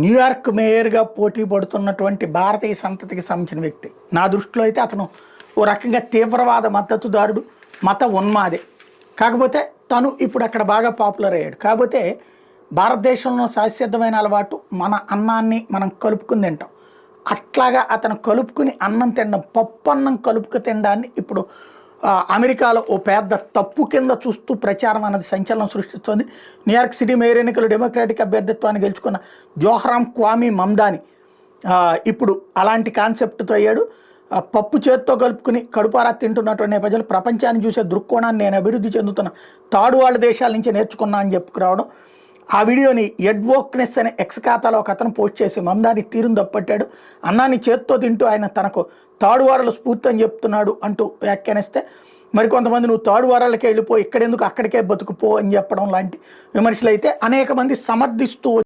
New York మేయర్గా పోటీ పడుతున్నటువంటి భారతీయ సంతతికి సంబంధించిన వ్యక్తి. నా దృష్టిలో అయితే అతను ఓ రకంగా తీవ్రవాద మద్దతుదారుడు, మత ఉన్మాదే. కాకపోతే తను ఇప్పుడు అక్కడ బాగా పాపులర్ అయ్యాడు. కాకపోతే భారతదేశంలో సహజసిద్ధమైన అలవాటు మన అన్నాన్ని మనం కలుపుకుని తింటాం. అట్లాగా అతను కలుపుకుని అన్నం తినడం, పప్పు అన్నం కలుపుకు తినడాన్ని ఇప్పుడు అమెరికాలో ఓ పెద్ద తప్పు కింద చూస్తూ ప్రచారం అన్నది సంచలనం సృష్టిస్తోంది. న్యూయార్క్ సిటీ మేయర్ ఎన్నికలు డెమోక్రాటిక్ అభ్యర్థిత్వాన్ని గెలుచుకున్న జోహ్రామ్ క్వామీ మమ్దాని ఇప్పుడు అలాంటి కాన్సెప్ట్తో అయ్యాడు. పప్పు చేత్తో కలుపుకుని కడుపారా తింటున్నటువంటి నేపథ్యంలో ప్రపంచాన్ని చూసే దృక్కోణాన్ని నేను అభివృద్ధి చెందుతున్న తాడు వాళ్ళ దేశాల నుంచి నేర్చుకున్నా అని చెప్పుకురావడం. ఆ వీడియోని ఎడ్వోక్నెస్ అనే ఎక్స్ ఖాతాలో ఒక అతను పోస్ట్ చేసి మమ్దాని తీరును తప్పట్టాడు. అన్నాన్ని చేత్తో తింటూ ఆయన తనకు తాడువారల స్ఫూర్తి అని చెప్తున్నాడు అంటూ వ్యాఖ్యానిస్తే, మరికొంతమంది నువ్వు తాడువారాలకే వెళ్ళిపో, ఇక్కడెందుకు అక్కడికే బతుకుపో అని చెప్పడం లాంటి విమర్శలు అయితే అనేక మంది సమర్థిస్తూ